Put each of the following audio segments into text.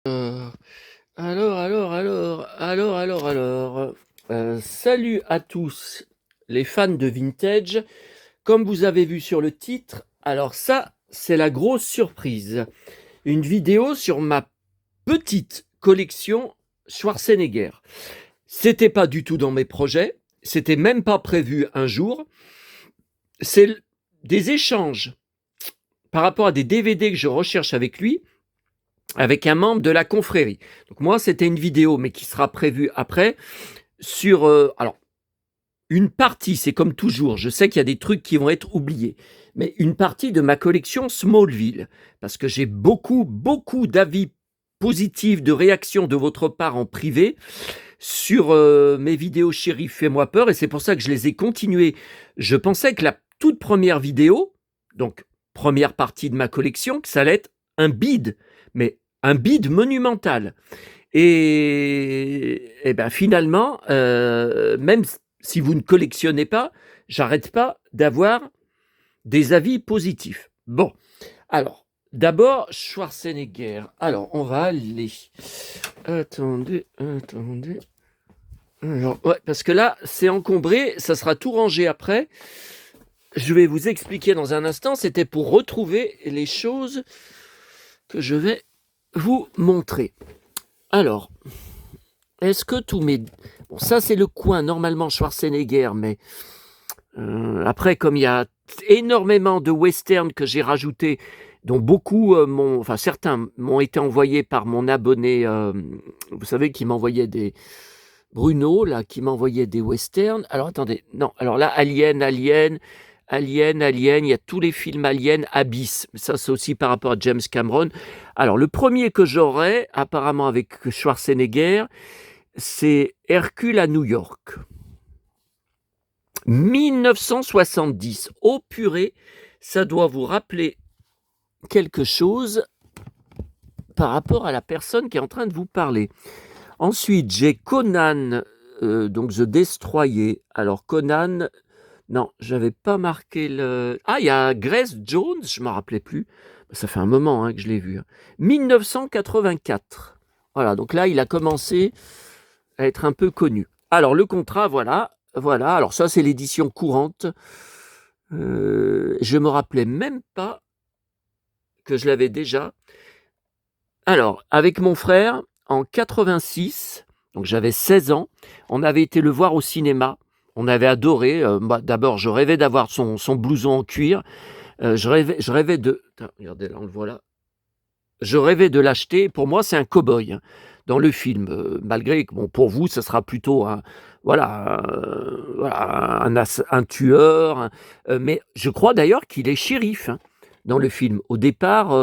Heu, alors, salut à tous les fans de vintage. Comme vous avez vu sur le titre, alors ça, c'est la grosse surprise. Une vidéo sur ma petite collection Schwarzenegger. C'était pas du tout dans mes projets, c'était même pas prévu un jour. C'est des échanges par rapport à des DVD que je recherche avec lui, avec un membre de la confrérie. Donc moi, c'était une vidéo, mais qui sera prévue après, sur... alors, une partie, c'est comme toujours, je sais qu'il y a des trucs qui vont être oubliés, mais une partie de ma collection Smallville, parce que j'ai beaucoup d'avis positifs, de réactions de votre part en privé, sur mes vidéos Shérif Fais-moi peur, et c'est pour ça que je les ai continuées. Je pensais que la toute première vidéo, donc première partie de ma collection, que ça allait être un bide, mais un bide monumental. Et ben finalement, même si vous ne collectionnez pas, j'arrête pas d'avoir des avis positifs. Bon, alors, d'abord, Schwarzenegger. Alors, on va aller. Attendez. Alors, ouais, parce que là, c'est encombré, ça sera tout rangé après. Je vais vous expliquer dans un instant. C'était pour retrouver les choses que je vais vous montrer. Alors, est-ce que tous mes... Bon, ça, c'est le coin, normalement, Schwarzenegger, mais après, comme il y a énormément de westerns que j'ai rajoutés, dont beaucoup, enfin certains m'ont été envoyés par mon abonné, vous savez, qui m'envoyait des... Bruno, là, qui m'envoyait des westerns. Alors, attendez, non, alors là, Alien, il y a tous les films Alien, Abyss. Ça, c'est aussi par rapport à James Cameron. Alors, le premier que j'aurai, apparemment avec Schwarzenegger, c'est Hercule à New York. 1970. Oh purée, ça doit vous rappeler quelque chose par rapport à la personne qui est en train de vous parler. Ensuite, j'ai Conan, donc The Destroyer. Alors Conan, non, j'avais pas marqué le... Ah, il y a Grace Jones, je ne me rappelais plus. Ça fait un moment que je l'ai vu. 1984. Voilà, donc là, il a commencé à être un peu connu. Alors, le contrat, voilà. Alors ça, c'est l'édition courante. Je me rappelais même pas que je l'avais déjà. Alors, avec mon frère, en 86, donc j'avais 16 ans, on avait été le voir au cinéma. On avait adoré. D'abord, je rêvais d'avoir son blouson en cuir. Je rêvais de... Regardez, là, on le voit là. Je rêvais de l'acheter. Pour moi, c'est un cow-boy dans le film. Malgré que, bon, pour vous, ça sera plutôt un tueur. Mais je crois d'ailleurs qu'il est shérif dans le film. Au départ,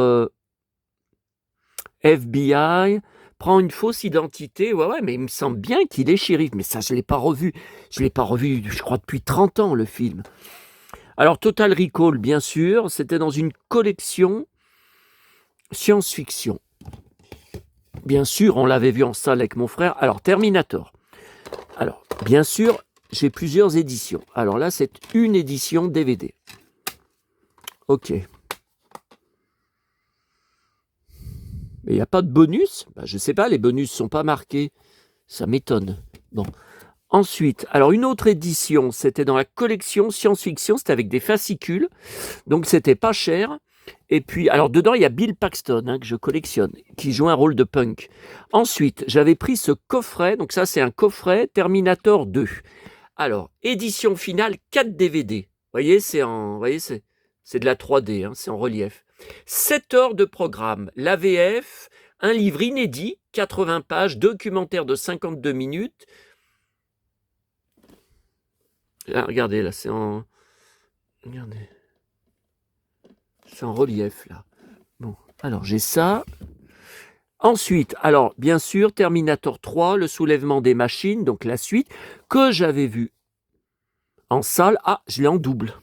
FBI prend une fausse identité. Ouais, mais il me semble bien qu'il est shérif. Mais ça, je ne l'ai pas revu. Je ne l'ai pas revu, je crois, depuis 30 ans, le film. Alors, Total Recall, bien sûr, c'était dans une collection science-fiction. Bien sûr, on l'avait vu en salle avec mon frère. Alors, Terminator. Alors, bien sûr, j'ai plusieurs éditions. Alors là, c'est une édition DVD. Ok. Mais il n'y a pas de bonus? Je ne sais pas, les bonus ne sont pas marqués. Ça m'étonne. Bon. Ensuite, alors une autre édition, c'était dans la collection science-fiction, c'était avec des fascicules, donc c'était pas cher. Et puis, alors dedans, il y a Bill Paxton, que je collectionne, qui joue un rôle de punk. Ensuite, j'avais pris ce coffret, donc ça c'est un coffret Terminator 2. Alors, édition finale, 4 DVD. Vous voyez, c'est de la 3D, c'est en relief. 7 heures de programme, l'AVF, un livre inédit, 80 pages, documentaire de 52 minutes. Là, regardez, là, c'est en... Regardez. C'est en relief, là. Bon, alors, j'ai ça. Ensuite, alors, bien sûr, Terminator 3, le soulèvement des machines, donc la suite, que j'avais vu en salle. Ah, je l'ai en double.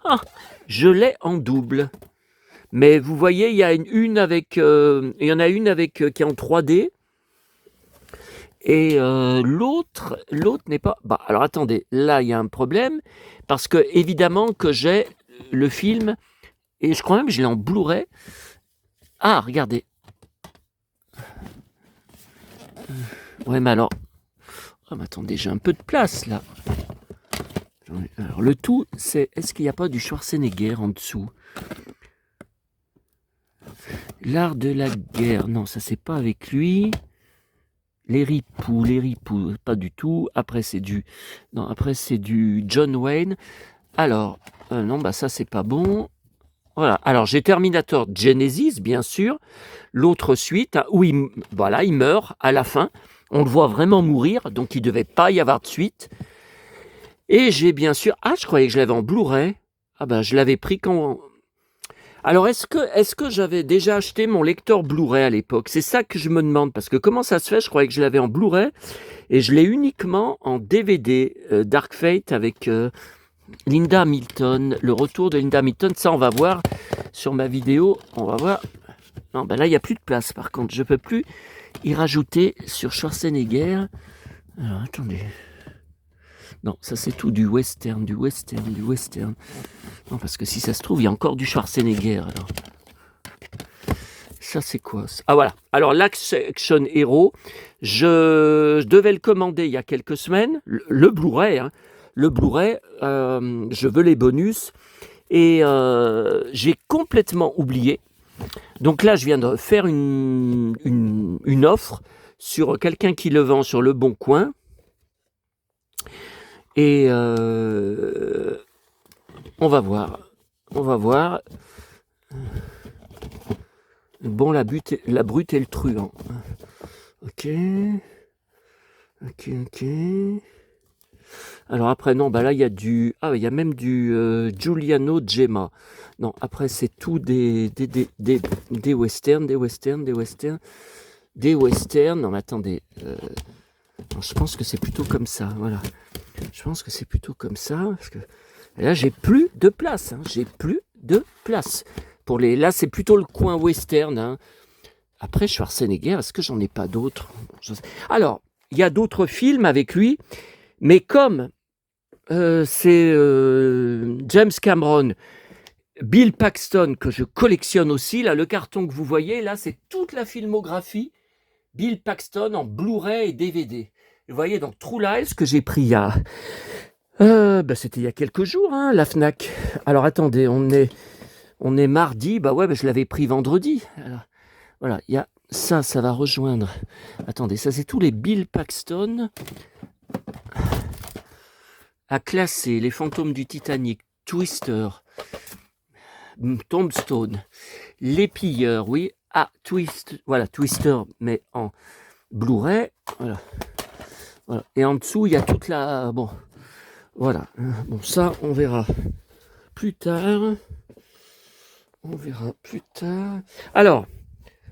Ah, je l'ai en double. Mais vous voyez, il y en a une avec qui est en 3D. Et l'autre n'est pas... alors attendez, là il y a un problème, parce que évidemment que j'ai le film, et je crois même que je l'ai en Blu-ray. Ah, regardez. Ouais, mais alors... Oh, mais attendez, j'ai un peu de place, là. Alors, le tout, c'est... Est-ce qu'il n'y a pas du Schwarzenegger en dessous? L'art de la guerre. Non, ça, c'est pas avec lui. Les ripoux, pas du tout. Après, c'est du... Non, après, c'est du John Wayne. Alors, non, bah ça, c'est pas bon. Voilà. Alors, j'ai Terminator Genesis, bien sûr. L'autre suite, hein, où il meurt à la fin. On le voit vraiment mourir, donc il ne devait pas y avoir de suite. Et j'ai bien sûr... Ah, je croyais que je l'avais en Blu-ray. Ah ben, je l'avais pris quand... Alors, est-ce que j'avais déjà acheté mon lecteur Blu-ray à l'époque? C'est ça que je me demande, parce que comment ça se fait? Je croyais que je l'avais en Blu-ray, et je l'ai uniquement en DVD, Dark Fate, avec Linda Hamilton, le retour de Linda Hamilton. Ça, on va voir sur ma vidéo, on va voir. Non, ben là, il n'y a plus de place, par contre. Je ne peux plus y rajouter sur Schwarzenegger. Alors, attendez. Non, ça c'est tout du western. Non, parce que si ça se trouve, il y a encore du Schwarzenegger. Alors. Ça c'est quoi? Ah voilà. Alors l'Action Hero, je devais le commander il y a quelques semaines. Le Blu-ray, hein. Le Blu-ray, je veux les bonus. Et j'ai complètement oublié. Donc là, je viens de faire une offre sur quelqu'un qui le vend sur Le Bon Coin. Et on va voir. Bon, la brute et le truand. Ok. Alors après, non, bah là, il y a du... Ah, il y a même du Giuliano Gemma. Non, après, c'est tout des westerns. Non, mais attendez. Non, je pense que c'est plutôt comme ça, voilà. Je pense que c'est plutôt comme ça, parce que là, j'ai plus de place. Hein. Là, c'est plutôt le coin western. Hein. Après, Schwarzenegger, est-ce que j'en ai pas d'autres? Alors, il y a d'autres films avec lui, mais comme c'est James Cameron, Bill Paxton, que je collectionne aussi, là, le carton que vous voyez, là, c'est toute la filmographie Bill Paxton en Blu-ray et DVD. Vous voyez, donc True Lies, que j'ai pris il y a... c'était il y a quelques jours, hein, la FNAC. Alors, attendez, on est mardi. Bah ouais, je l'avais pris vendredi. Alors, voilà, il y a ça va rejoindre... Attendez, ça, c'est tous les Bill Paxton à classer. Les fantômes du Titanic, Twister, Tombstone, Les Pilleurs, oui. Ah, Twister, mais en Blu-ray, voilà. Et en dessous, il y a toute la... Bon, voilà. Bon, ça, on verra plus tard. Alors,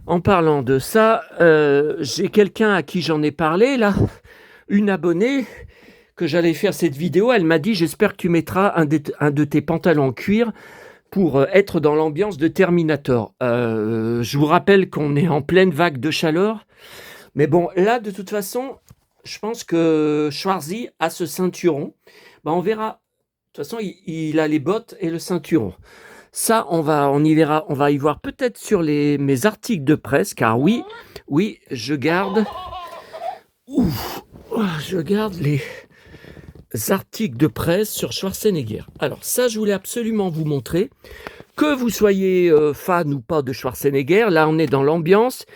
en parlant de ça, j'ai quelqu'un à qui j'en ai parlé, là. Une abonnée, que j'allais faire cette vidéo, elle m'a dit, j'espère que tu mettras un de tes pantalons en cuir pour être dans l'ambiance de Terminator. Je vous rappelle qu'on est en pleine vague de chaleur. Mais bon, là, de toute façon, je pense que Schwarzy a ce ceinturon. On verra. De toute façon, il a les bottes et le ceinturon. Ça, on y verra. On va y voir peut-être sur mes articles de presse, car oui, je garde... je garde les articles de presse sur Schwarzenegger. Alors ça, je voulais absolument vous montrer. Que vous soyez fan ou pas de Schwarzenegger, là, on est dans l'ambiance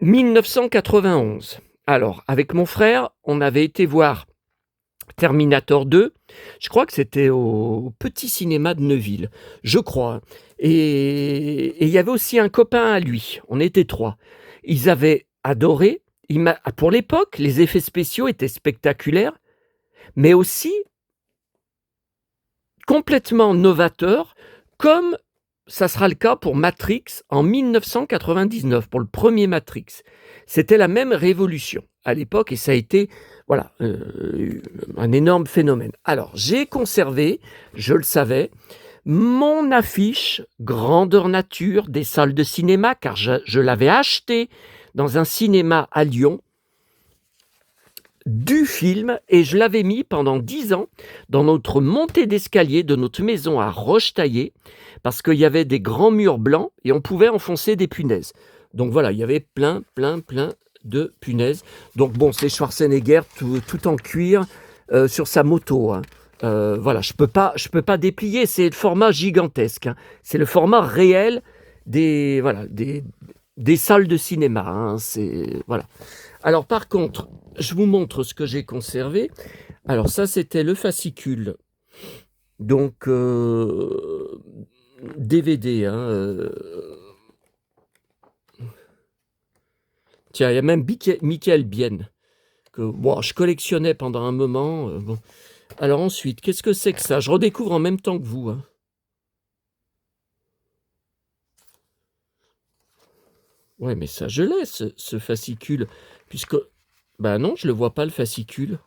1991. Alors, avec mon frère, on avait été voir Terminator 2. Je crois que c'était au petit cinéma de Neuville. Je crois. Et il y avait aussi un copain à lui. On était 3. Ils avaient adoré. Pour l'époque, les effets spéciaux étaient spectaculaires, mais aussi complètement novateurs, comme ça sera le cas pour Matrix en 1999, pour le premier Matrix. C'était la même révolution à l'époque et ça a été un énorme phénomène. Alors, j'ai conservé, je le savais, mon affiche grandeur nature des salles de cinéma, car je l'avais acheté dans un cinéma à Lyon, du film, et je l'avais mis pendant 10 ans dans notre montée d'escalier de notre maison à Rochetaillé, parce qu'il y avait des grands murs blancs et on pouvait enfoncer des punaises. Donc voilà, il y avait plein de punaise. Donc bon, c'est Schwarzenegger tout en cuir sur sa moto. Hein. Voilà, je peux pas déplier, c'est le format gigantesque. Hein. C'est le format réel des salles de cinéma. Hein. Voilà. Alors par contre, je vous montre ce que j'ai conservé. Alors ça, c'était le fascicule. Donc DVD. Hein, Tiens, il y a même Michael Bienne, que bon, je collectionnais pendant un moment. Bon. Alors ensuite, qu'est-ce que c'est que ça? Je redécouvre en même temps que vous. Hein. Ouais, mais ça, je l'ai, ce fascicule. Puisque... Ben non, je le vois pas, le fascicule.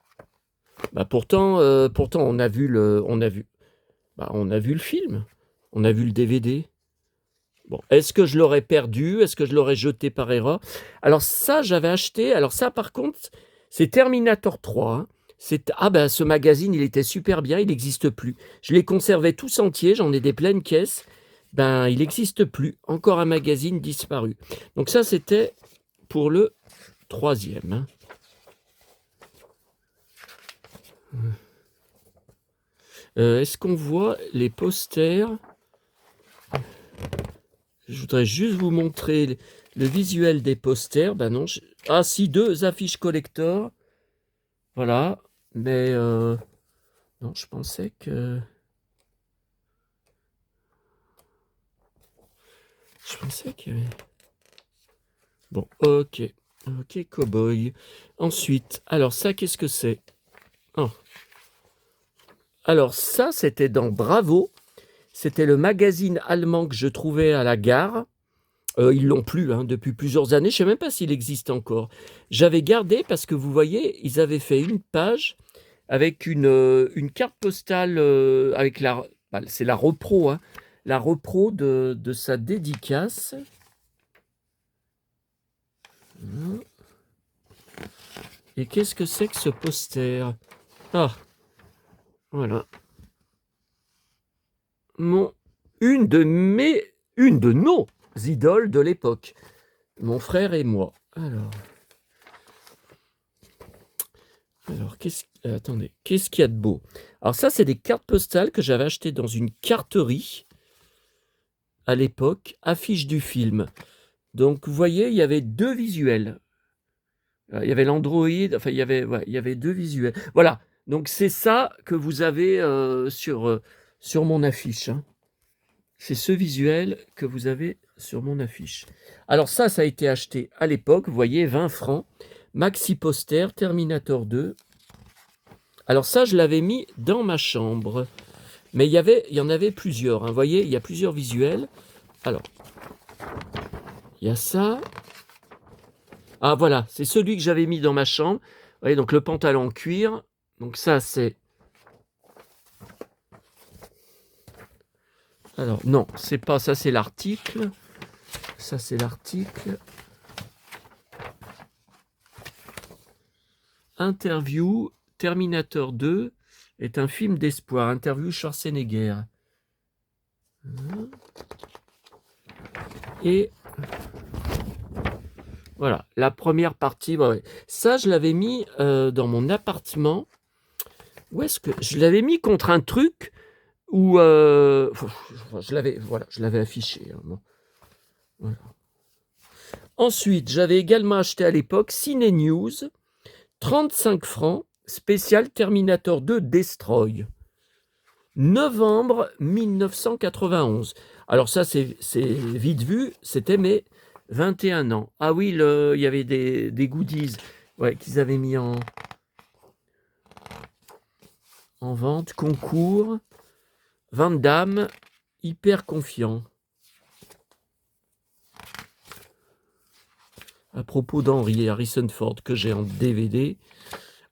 Bah pourtant, on a vu on a vu le film. On a vu le DVD. Bon, est-ce que je l'aurais perdu? Est-ce que je l'aurais jeté par erreur? Alors ça, j'avais acheté. Alors ça, par contre, c'est Terminator 3. Hein. Ce magazine, il était super bien. Il n'existe plus. Je les conservais tous entiers. J'en ai des pleines caisses. Ben, il n'existe plus. Encore un magazine disparu. Donc ça, c'était pour le 3e. Hein. Est-ce qu'on voit les posters? Je voudrais juste vous montrer le visuel des posters. Ben non. Ah si, 2 affiches collector. Voilà. Mais non, je pensais que... Bon, ok. Ok, cowboy. Ensuite, alors ça, qu'est-ce que c'est? Oh. Alors ça, c'était dans Bravo. C'était le magazine allemand que je trouvais à la gare. Ils l'ont plus hein, depuis plusieurs années. Je ne sais même pas s'il existe encore. J'avais gardé parce que vous voyez, ils avaient fait une page avec une carte postale avec c'est la repro, hein, la repro de sa dédicace. Et qu'est-ce que c'est que ce poster? Ah, voilà. Une de nos idoles de l'époque. Mon frère et moi. Alors attendez, qu'est-ce qu'il y a de beau? Alors ça, c'est des cartes postales que j'avais achetées dans une carterie à l'époque, affiche du film. Donc, vous voyez, il y avait 2 visuels. Il y avait l'Android, enfin, il y avait 2 visuels. Voilà, donc c'est ça que vous avez sur mon affiche. Hein. C'est ce visuel que vous avez sur mon affiche. Alors ça a été acheté à l'époque, vous voyez, 20 francs. Maxi Poster, Terminator 2. Alors ça, je l'avais mis dans ma chambre. Mais il y en avait plusieurs. Hein. Vous voyez, il y a plusieurs visuels. Alors, il y a ça. Ah voilà, c'est celui que j'avais mis dans ma chambre. Vous voyez, donc le pantalon en cuir. Donc ça, c'est... Alors, non, c'est pas ça, c'est l'article. Ça, c'est l'article. Interview, Terminator 2 est un film d'espoir. Interview Schwarzenegger. Et voilà, la première partie. Ouais. Ça, je l'avais mis dans mon appartement. Où est-ce que... Je l'avais mis contre un truc où... je l'avais affiché. Hein, bon. Voilà. Ensuite, j'avais également acheté à l'époque Ciné News, 35 francs, spécial Terminator 2 Destroy. Novembre 1991. Alors ça, c'est vite vu, c'était mes 21 ans. Ah oui, il y avait des goodies qu'ils avaient mis en vente, concours, Van Damme, hyper confiant. À propos d'Henry Harrison Ford que j'ai en DVD.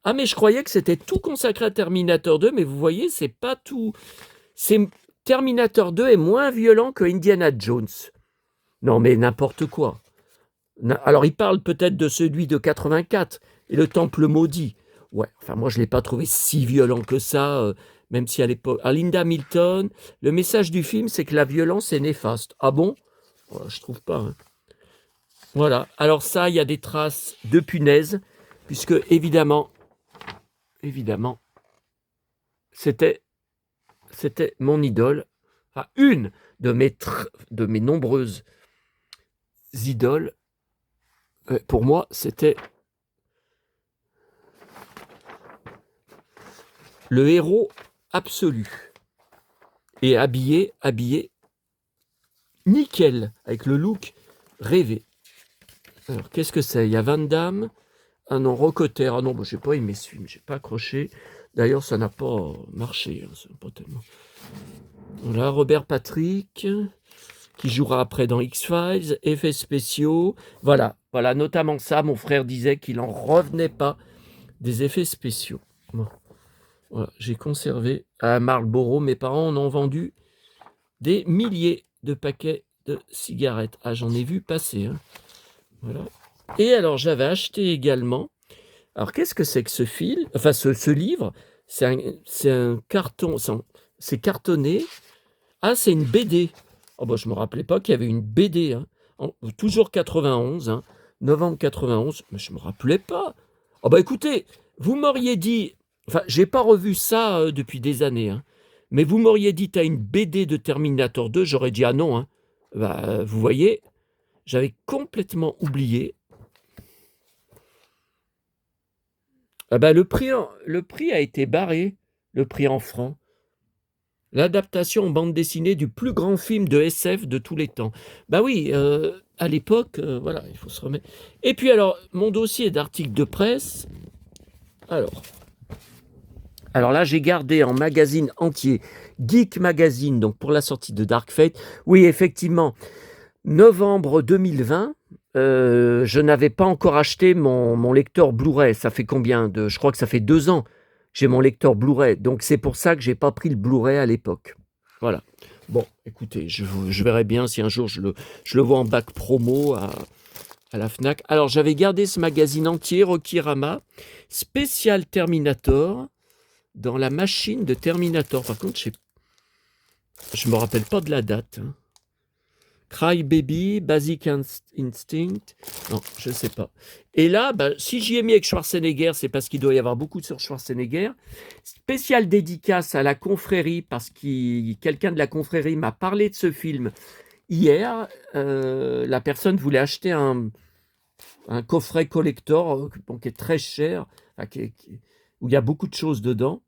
Ah mais je croyais que c'était tout consacré à Terminator 2, mais vous voyez, c'est pas tout. Terminator 2 est moins violent que Indiana Jones. Non mais n'importe quoi. Alors il parle peut-être de celui de 84 et le Temple maudit. Ouais, enfin moi je l'ai pas trouvé si violent que ça, même si à l'époque... Linda Hamilton, le message du film c'est que la violence est néfaste. Ah bon? Ouais, je trouve pas. Hein. Voilà. Alors ça, il y a des traces de punaises, puisque évidemment, c'était mon idole. Enfin, une de mes nombreuses idoles. Pour moi, c'était le héros absolu. Et habillé nickel, avec le look rêvé. Alors, qu'est-ce que c'est? Il y a Van Damme. Ah non, Rocotter. Ah non, j'ai pas aimé ce film, j'ai pas accroché. D'ailleurs, ça n'a pas marché, hein, pas tellement. Voilà, Robert Patrick, qui jouera après dans X-Files, effets spéciaux. Voilà, notamment ça, mon frère disait qu'il en revenait pas des effets spéciaux. Bon. Voilà, j'ai conservé à Marlboro, mes parents en ont vendu des milliers de paquets de cigarettes. Ah, j'en ai vu passer. Hein. Voilà. Et alors, j'avais acheté également. Alors, qu'est-ce que c'est que ce film? Enfin, ce livre, c'est un carton. C'est cartonné. Ah, c'est une BD. Oh, bah, je ne me rappelais pas qu'il y avait une BD. Hein. Toujours 91, hein, novembre 91. Mais je ne me rappelais pas. Oh, bah écoutez, vous m'auriez dit. Enfin, j'ai pas revu ça depuis des années. Hein, mais vous m'auriez dit, tu as une BD de Terminator 2. J'aurais dit, ah non. Hein. Bah, vous voyez, j'avais complètement oublié. Ah bah, le prix a été barré, le prix en francs. L'adaptation en bande dessinée du plus grand film de SF de tous les temps. Bah oui, à l'époque, voilà, il faut se remettre. Et puis alors, mon dossier d'articles de presse. Alors là, j'ai gardé en magazine entier Geek Magazine, donc pour la sortie de Dark Fate. Oui, effectivement, novembre 2020. Je n'avais pas encore acheté mon lecteur Blu-ray. Ça fait combien de... Je crois que ça fait 2 ans que j'ai mon lecteur Blu-ray. Donc c'est pour ça que j'ai pas pris le Blu-ray à l'époque. Voilà. Bon, écoutez, je verrai bien si un jour je le vois en bac promo à la Fnac. Alors j'avais gardé ce magazine entier, Rokirama, spécial Terminator, dans la machine de Terminator. Par contre, je me rappelle pas de la date. Hein. Cry Baby, Basic Instinct, non, je ne sais pas. Et là, si j'y ai mis avec Schwarzenegger, c'est parce qu'il doit y avoir beaucoup sur Schwarzenegger. Spéciale dédicace à la confrérie, parce que quelqu'un de la confrérie m'a parlé de ce film hier. La personne voulait acheter un coffret collector qui est très cher, où il y a beaucoup de choses dedans.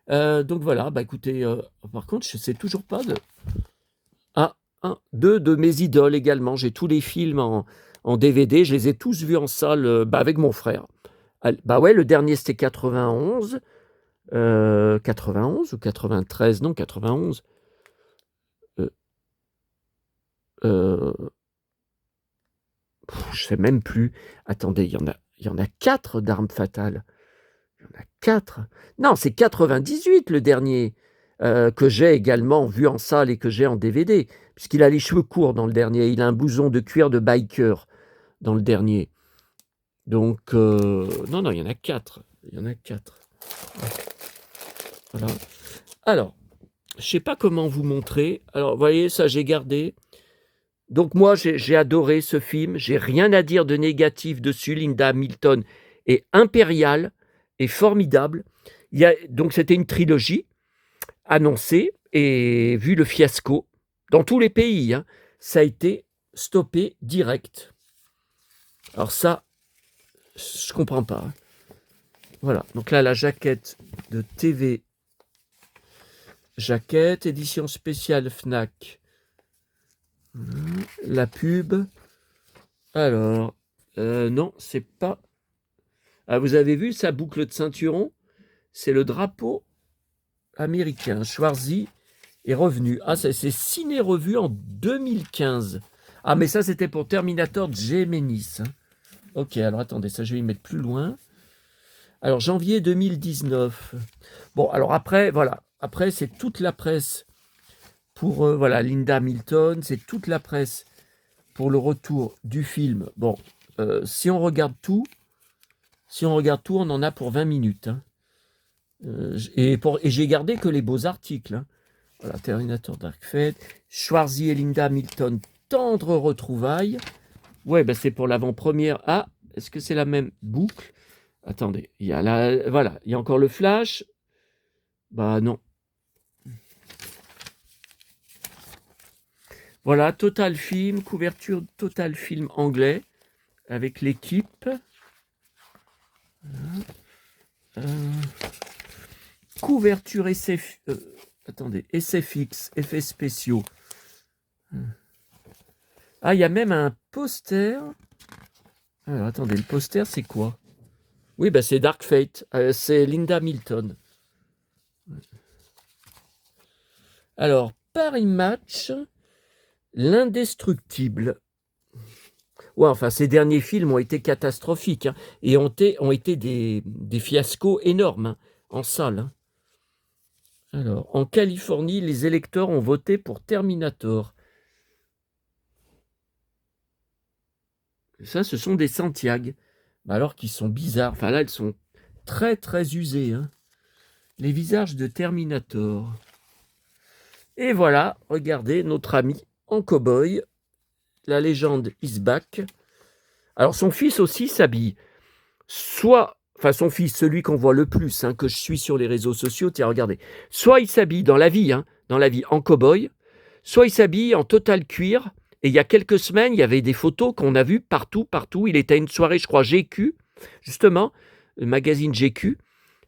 Donc voilà, écoutez, par contre, je ne sais toujours pas de... Deux de mes idoles également. J'ai tous les films en DVD. Je les ai tous vus en salle avec mon frère. Ouais, le dernier c'était 91. 91 ou 93? Non, 91. Je sais même plus. Attendez, il y en a 4 d'Armes Fatales. Il y en a 4. Non, c'est 98 le dernier. Que j'ai également vu en salle et que j'ai en DVD, puisqu'il a les cheveux courts dans le dernier, il a un blouson de cuir de biker dans le dernier. Donc, non, il y en a 4. Il y en a 4. Voilà. Alors, je ne sais pas comment vous montrer. Alors, vous voyez, ça, j'ai gardé. Donc, moi, j'ai adoré ce film. J'ai rien à dire de négatif dessus. Linda Hamilton est impériale et formidable. Donc, c'était une trilogie annoncé, et vu le fiasco dans tous les pays, hein, ça a été stoppé direct. Alors ça, je comprends pas. Hein. Voilà, donc là la jaquette de TV, jaquette, édition spéciale Fnac, la pub. Alors, non, c'est pas... Ah, vous avez vu sa boucle de ceinturon? C'est le drapeau américain. Schwarzy est revenu. Ah, c'est ciné-revu en 2015. Ah, mais ça, c'était pour Terminator Gemenis. Hein. Ok, alors attendez, ça, je vais y mettre plus loin. Alors, janvier 2019. Bon, alors après, voilà. Après, c'est toute la presse pour, voilà, Linda Hamilton. C'est toute la presse pour le retour du film. Bon, si on regarde tout, on en a pour 20 minutes. Hein. Et j'ai gardé que les beaux articles. Hein. Voilà, Terminator Dark Fate, Schwarzy et Linda Hamilton, tendre retrouvailles. Ouais, bah, c'est pour l'avant-première. Ah, est-ce que c'est la même boucle? Attendez, il y a la voilà, il y a encore le flash. Bah, non. Voilà, Total Film, couverture Total Film anglais avec l'équipe. Couverture SF, attendez, SFX, effets spéciaux. Ah, il y a même un poster. Alors, attendez, le poster, c'est quoi? Oui, bah, c'est Dark Fate. C'est Linda Milton. Alors, Paris Match, L'Indestructible. Ouais, enfin, ces derniers films ont été catastrophiques, hein, et ont été des fiascos énormes, hein, en salle, hein. Alors, en Californie, les électeurs ont voté pour Terminator. Ça, ce sont des Santiago. Alors qu'ils sont bizarres. Enfin, là, elles sont très, très usées, hein. Les visages de Terminator. Et voilà, regardez, notre ami en cow-boy. La légende is back. Alors, son fils aussi s'habille. Enfin, son fils, celui qu'on voit le plus, hein, que je suis sur les réseaux sociaux, tiens, regardez. Soit il s'habille dans la vie, hein, en cow-boy, soit il s'habille en total cuir. Et il y a quelques semaines, il y avait des photos qu'on a vues partout, partout. Il était à une soirée, je crois, GQ, justement, le magazine GQ.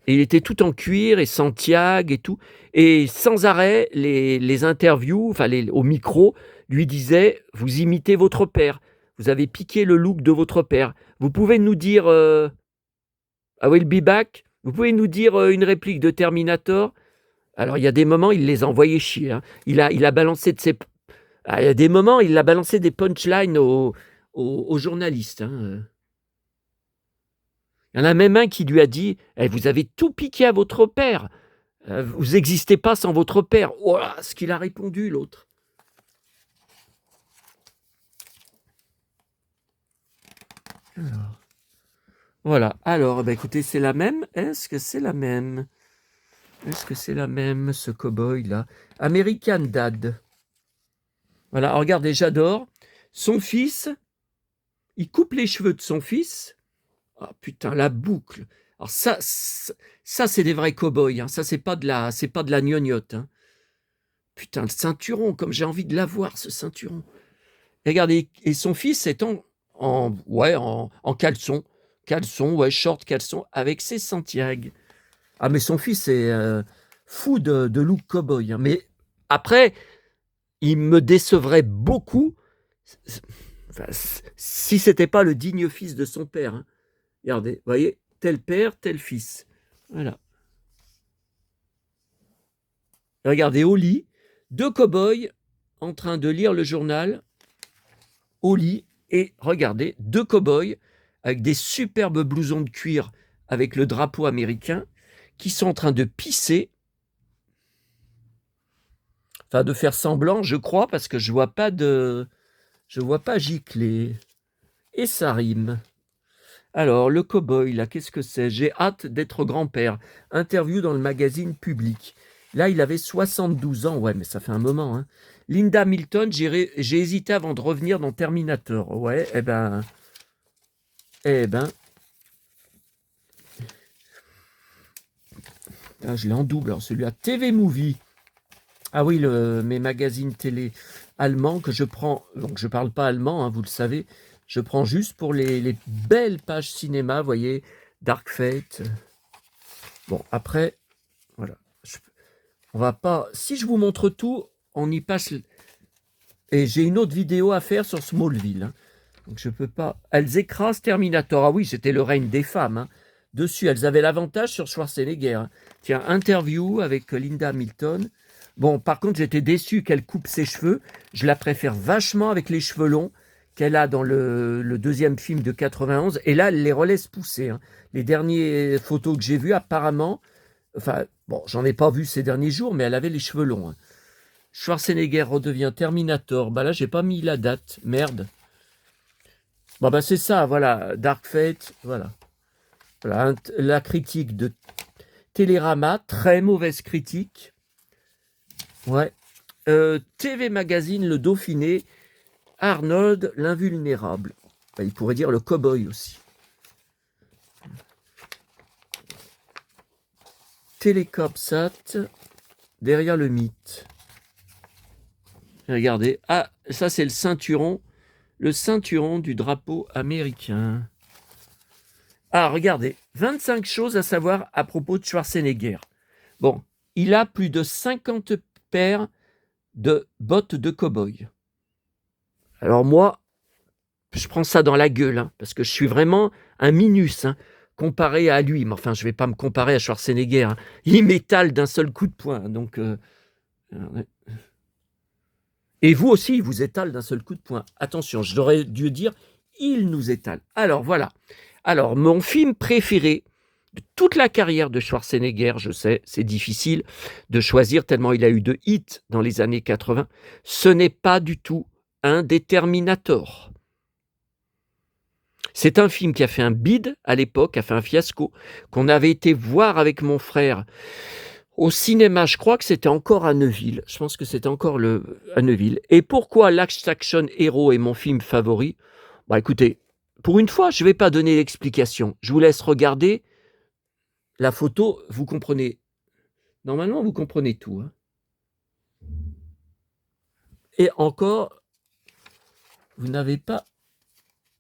Et il était tout en cuir et Santiago et tout. Et sans arrêt, les interviews, enfin au micro, lui disaient « Vous imitez votre père. Vous avez piqué le look de votre père. Vous pouvez nous dire I will be back. Vous pouvez nous dire une réplique de Terminator ?» Alors, il y a des moments, il les envoyait chier, hein. Il a balancé de ses... Ah, il y a des moments, il a balancé des punchlines aux journalistes, hein. Il y en a même un qui lui a dit eh, « Vous avez tout piqué à votre père. Vous n'existez pas sans votre père. » Oh là, ce qu'il a répondu, l'autre. Alors, voilà. Alors, bah, écoutez, c'est la même. Est-ce que c'est la même? Est-ce que c'est la même, ce cow-boy-là? American Dad. Voilà, regardez, j'adore. Son fils, il coupe les cheveux de son fils. Ah putain, la boucle. Alors ça c'est des vrais cow-boys, hein. Ça, c'est pas de la gnognotte, hein. Putain, le ceinturon, comme j'ai envie de l'avoir, ce ceinturon. Et regardez, et son fils est en caleçon. Caleçon, ouais, short caleçon, avec ses Santiago. Ah, mais son fils est fou de look cow-boy, hein. Mais après, il me décevrait beaucoup enfin, si c'était pas le digne fils de son père, hein. Regardez, vous voyez, tel père, tel fils. Voilà. Regardez, au lit, deux cow-boys en train de lire le journal, au lit, et regardez, deux cow-boys avec des superbes blousons de cuir avec le drapeau américain qui sont en train de pisser, enfin de faire semblant, je crois, parce que je vois pas gicler. Et ça rime. Alors, le cow-boy, là, qu'est-ce que c'est? J'ai hâte d'être grand-père. Interview dans le magazine Public. Là, il avait 72 ans. Ouais, mais ça fait un moment, hein. Linda Milton, j'ai hésité avant de revenir dans Terminator. Ouais, eh ben... Ah, je l'ai en double. Alors, celui-là, TV Movie. Ah oui, mes magazines télé allemands que je prends. Donc, je parle pas allemand, hein, vous le savez. Je prends juste pour les belles pages cinéma, vous voyez, Dark Fate. Bon, après, voilà. On va pas... Si je vous montre tout, on y passe... Et j'ai une autre vidéo à faire sur Smallville, hein. Donc je peux pas... Elles écrasent Terminator. Ah oui, c'était le règne des femmes, hein. Dessus, elles avaient l'avantage sur Schwarzenegger, hein. Tiens, interview avec Linda Hamilton. Bon, par contre, j'étais déçu qu'elle coupe ses cheveux. Je la préfère vachement avec les cheveux longs qu'elle a dans le deuxième film de 91. Et là, elle les relaisse pousser, hein. Les dernières photos que j'ai vues, apparemment... Enfin, bon, j'en ai pas vu ces derniers jours, mais elle avait les cheveux longs, hein. Schwarzenegger redevient Terminator. Bah là, j'ai pas mis la date. Merde. Bon, bah c'est ça, voilà. Dark Fate, voilà. Voilà, la critique de Télérama, très mauvaise critique. Ouais. TV Magazine, Le Dauphiné, Arnold, l'invulnérable. Bah, il pourrait dire le cow-boy aussi. Télécopsat, derrière le mythe. Regardez, ah, ça c'est le ceinturon du drapeau américain. Ah, regardez, 25 choses à savoir à propos de Schwarzenegger. Bon, il a plus de 50 paires de bottes de cow-boy. Alors moi, je prends ça dans la gueule, hein, parce que je suis vraiment un minus, hein, comparé à lui. Mais enfin, je ne vais pas me comparer à Schwarzenegger. Hein. Il m'étale d'un seul coup de poing. Donc, et vous aussi, il vous étale d'un seul coup de poing. Attention, j'aurais dû dire, il nous étale. Alors, voilà. Alors, mon film préféré de toute la carrière de Schwarzenegger, je sais, c'est difficile de choisir tellement il a eu de hits dans les années 80, ce n'est pas du tout un Terminator. C'est un film qui a fait un bide à l'époque, a fait un fiasco, qu'on avait été voir avec mon frère au cinéma. Je crois que c'était encore à Neuville. Je pense que c'était encore à Neuville. Et pourquoi Last Action Hero est mon film favori? Bah écoutez, pour une fois, je ne vais pas donner l'explication. Je vous laisse regarder la photo. Vous comprenez. Normalement, vous comprenez tout. Hein. Et encore, vous n'avez pas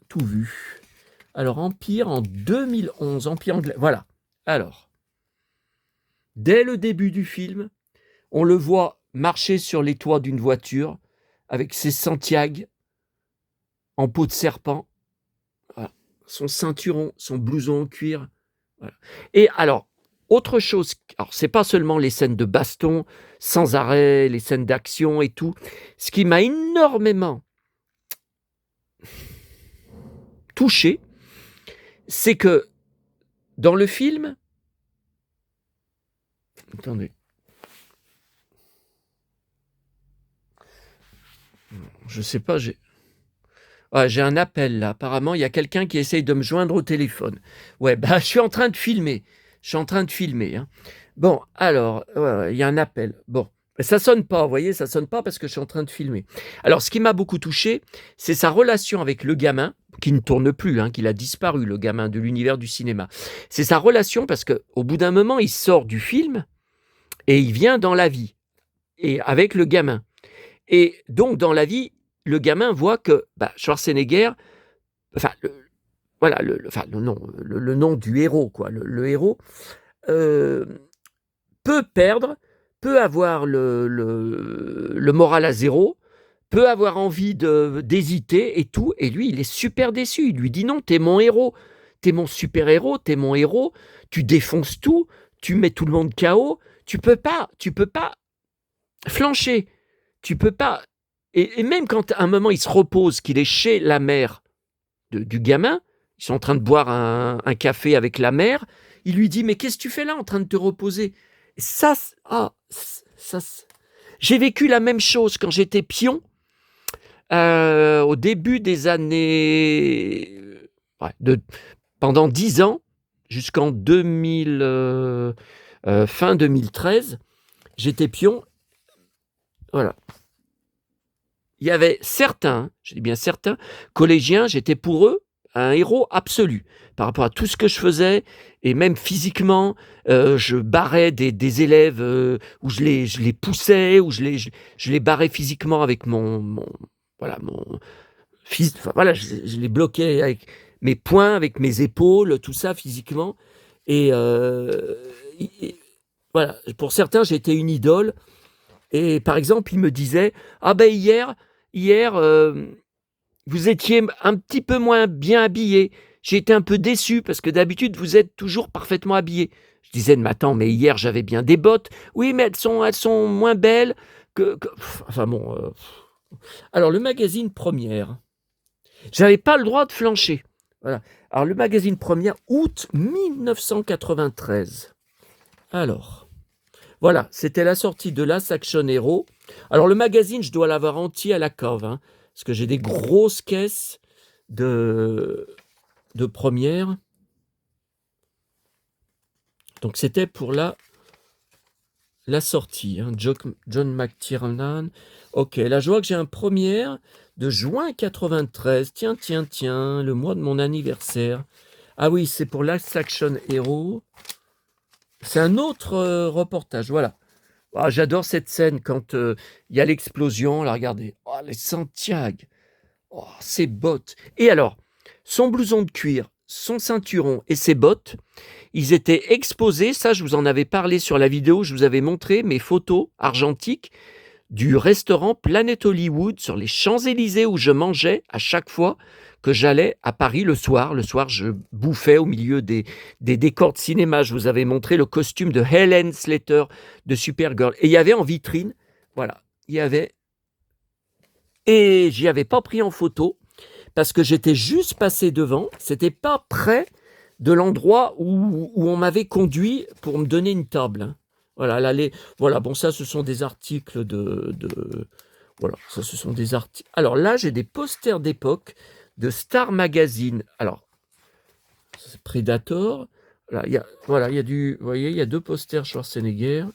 tout vu. Alors, Empire en 2011. Empire anglais. Voilà. Alors, dès le début du film, on le voit marcher sur les toits d'une voiture avec ses Santiago en peau de serpent, voilà. Son ceinturon, son blouson en cuir. Voilà. Et alors, autre chose, alors c'est pas seulement les scènes de baston sans arrêt, les scènes d'action et tout. Ce qui m'a énormément touché, c'est que dans le film, attendez, je sais pas, j'ai un appel là. Apparemment, il y a quelqu'un qui essaye de me joindre au téléphone. Ouais, bah je suis en train de filmer. Hein. Bon, alors, il y a un appel. Bon, ça sonne pas, vous voyez, ça sonne pas parce que je suis en train de filmer. Alors, ce qui m'a beaucoup touché, c'est sa relation avec le gamin, qui ne tourne plus, hein, qu'il a disparu, le gamin de l'univers du cinéma. C'est sa relation parce qu'au bout d'un moment, il sort du film et il vient dans la vie, et avec le gamin. Et donc, dans la vie, le gamin voit que Schwarzenegger, enfin, le nom du héros, quoi, le héros, peut perdre, peut avoir le moral à zéro, peut avoir envie d'hésiter et tout, et lui, il est super déçu. Il lui dit non, t'es mon héros, t'es mon super héros, t'es mon héros, tu défonces tout, tu mets tout le monde KO, tu peux pas flancher, tu peux pas. Et même quand à un moment il se repose, qu'il est chez la mère du gamin, ils sont en train de boire un café avec la mère, il lui dit mais qu'est-ce que tu fais là en train de te reposer? Ça, j'ai vécu la même chose quand j'étais pion au début des années, pendant 10 ans jusqu'en 2000, fin 2013, j'étais pion. Voilà. Il y avait certains, je dis bien certains, collégiens, j'étais pour eux un héros absolu par rapport à tout ce que je faisais, et même physiquement, je barrais des élèves où je les poussais, où je les barrais physiquement avec mon fils. Enfin, voilà, je les bloquais avec mes poings, avec mes épaules, tout ça physiquement. Et voilà, pour certains, j'étais une idole. Et par exemple, il me disait « Ah ben hier, vous étiez un petit peu moins bien habillé. J'ai été un peu déçu parce que d'habitude, vous êtes toujours parfaitement habillé. » Je disais « Mais attends, mais hier, j'avais bien des bottes. Oui, mais elles sont moins belles que... » Enfin bon... Alors, le magazine Première. J'avais pas le droit de flancher. Voilà. Alors, le magazine Première, août 1993. Alors... Voilà, c'était la sortie de Last Action Hero. Alors le magazine, je dois l'avoir entier à la cave, hein, parce que j'ai des grosses caisses de Première. Donc c'était pour la la sortie, hein, John McTiernan. Ok, là je vois que j'ai un premier de juin 93. Tiens, tiens, tiens, le mois de mon anniversaire. Ah oui, c'est pour Last Action Hero. C'est un autre reportage, voilà. Ah, j'adore cette scène quand il y a l'explosion. Là, regardez. Oh, les Santiago. Oh, ses bottes. Et alors, son blouson de cuir, son ceinturon et ses bottes, ils étaient exposés. Ça, je vous en avais parlé sur la vidéo. Je vous avais montré mes photos argentiques du restaurant Planet Hollywood sur les Champs-Élysées où je mangeais à chaque fois que j'allais à Paris le soir. Le soir, je bouffais au milieu des décors de cinéma. Je vous avais montré le costume de Helen Slater de Supergirl. Et il y avait en vitrine, voilà, il y avait... Et j'y avais pas pris en photo parce que j'étais juste passé devant. C'était pas près de l'endroit où on m'avait conduit pour me donner une table, hein. Voilà, voilà, bon, ça, ce sont des articles voilà, ça, ce sont des articles. Alors là, j'ai des posters d'époque de Star Magazine. Alors, c'est Predator. Là, voilà, il y a vous voyez, il y a 2 posters Schwarzenegger.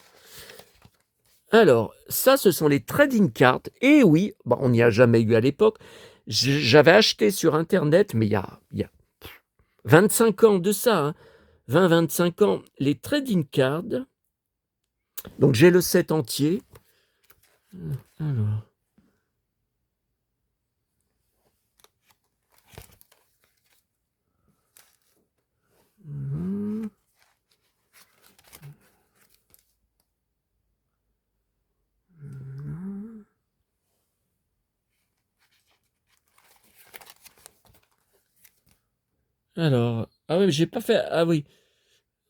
Alors, ça, ce sont les trading cards. Et oui, bon, on n'y a jamais eu à l'époque. J'avais acheté sur Internet, mais il y a 25 ans de ça, hein, 20-25 ans, les trading cards. Donc, j'ai le set entier. Alors. Alors, ah oui, j'ai pas fait. Ah oui,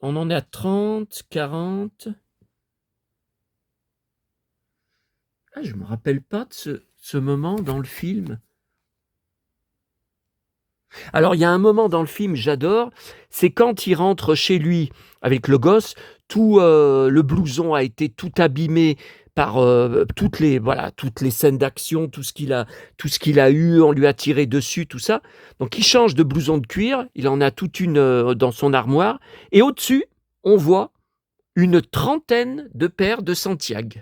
on en est à 30, 40. Ah, je me rappelle pas de ce moment dans le film. Alors, il y a un moment dans le film, j'adore, c'est quand il rentre chez lui avec le gosse, tout le blouson a été tout abîmé par toutes les scènes d'action, tout ce qu'il a eu, on lui a tiré dessus, tout ça. Donc, il change de blouson de cuir, il en a toute une dans son armoire, et au-dessus, on voit une trentaine de paires de Santiago.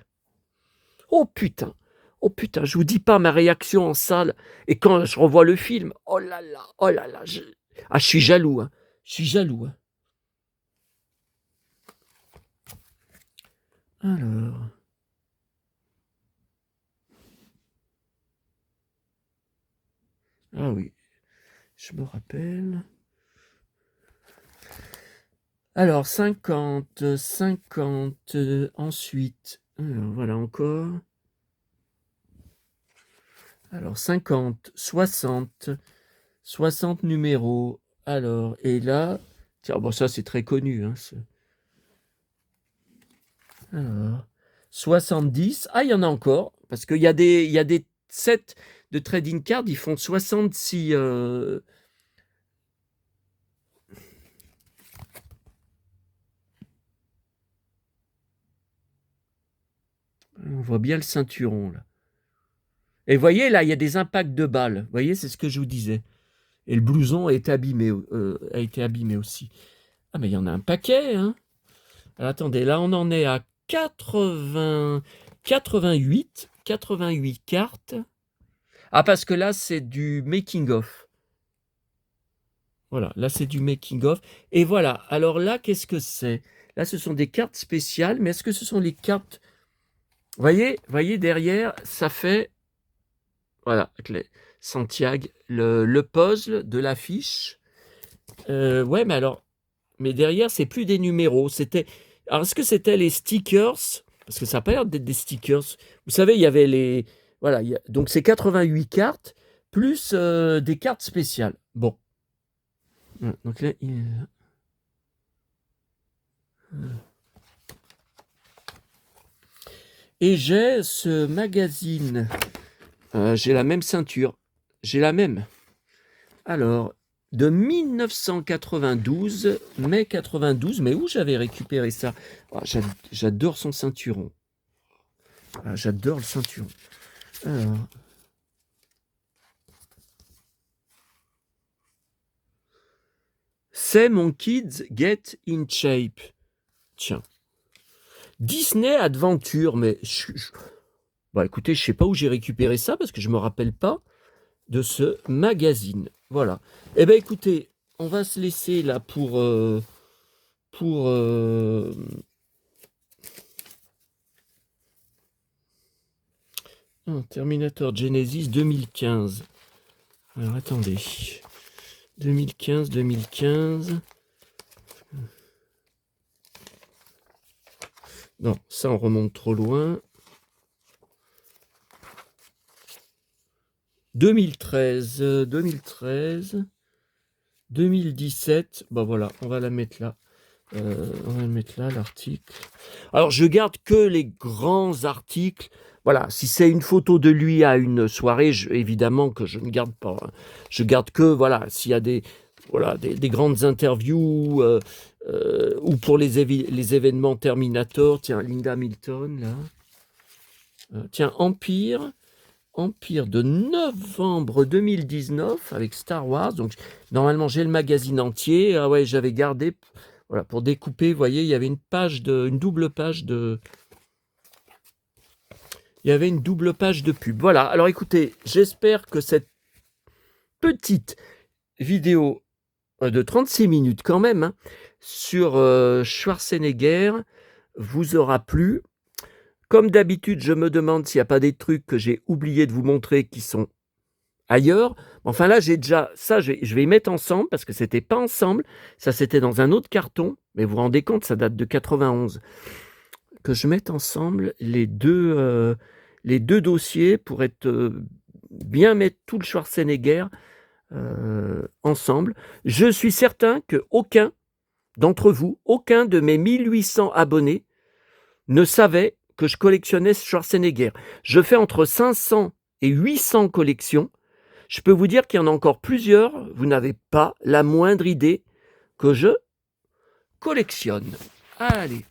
Oh putain! Oh putain, je vous dis pas ma réaction en salle et quand je revois le film, oh là là, je suis jaloux, hein. Je suis jaloux, hein. Alors, ah oui, je me rappelle. Alors 50, 50, ensuite, alors voilà encore. Alors 50, 60, 60 numéros. Alors, et là, tiens, bon ça c'est très connu, hein, alors, 70. Ah, il y en a encore, parce qu'il y a des sets de trading cards, ils font 66. On voit bien le ceinturon, là. Et vous voyez, là, il y a des impacts de balles. Vous voyez, c'est ce que je vous disais. Et le blouson a été abîmé aussi. Ah, mais il y en a un paquet, hein. Alors, attendez, là, on en est à 88 cartes. Ah, parce que là, c'est du making-of. Voilà, là c'est du making-of. Et voilà, alors là, qu'est-ce que c'est? Là, ce sont des cartes spéciales, mais est-ce que ce sont les cartes... Voyez derrière, ça fait... Voilà, avec les Santiago, le puzzle de l'affiche. Ouais, mais alors... Mais derrière, c'est plus des numéros. C'était... Alors, est-ce que c'était les stickers? Parce que ça n'a pas l'air d'être des stickers. Vous savez, il y avait les... Voilà, donc c'est 88 cartes, plus des cartes spéciales. Bon. Donc là, et j'ai ce magazine. J'ai la même ceinture. J'ai la même. Alors, de 1992, mai 92, mais où j'avais récupéré ça? Oh, j'adore son ceinturon. Ah, j'adore le ceinturon. Alors. C'est mon Kids Get in Shape. Tiens. Disney Adventure, mais bah écoutez, je sais pas où j'ai récupéré ça parce que je me rappelle pas de ce magazine. Voilà. Eh ben écoutez, on va se laisser là pour Terminator Genesis 2015. Alors attendez. 2015. Non, ça on remonte trop loin. 2013, 2017. Bon voilà, on va la mettre là. On va le mettre là, l'article. Alors, je garde que les grands articles. Voilà, si c'est une photo de lui à une soirée, évidemment que je ne garde pas. Hein. Je garde que, voilà, s'il y a des grandes interviews ou pour les événements Terminator. Tiens, Linda Hamilton, là. Tiens, Empire de novembre 2019 avec Star Wars. Donc, normalement, j'ai le magazine entier. Ah ouais, j'avais gardé... Voilà, pour découper, vous voyez, il y avait une double page de pub. Voilà, alors écoutez, j'espère que cette petite vidéo de 36 minutes quand même, hein, sur Schwarzenegger vous aura plu. Comme d'habitude, je me demande s'il n'y a pas des trucs que j'ai oublié de vous montrer qui sont ailleurs. Enfin là, j'ai déjà ça, je vais y mettre ensemble parce que c'était pas ensemble. Ça, c'était dans un autre carton. Mais vous vous rendez compte, ça date de 91. Que je mette ensemble les deux dossiers pour bien mettre tout le Schwarzenegger ensemble. Je suis certain que aucun d'entre vous, aucun de mes 1800 abonnés ne savait que je collectionnais Schwarzenegger. Je fais entre 500 et 800 collections. Je peux vous dire qu'il y en a encore plusieurs, vous n'avez pas la moindre idée que je collectionne. Allez.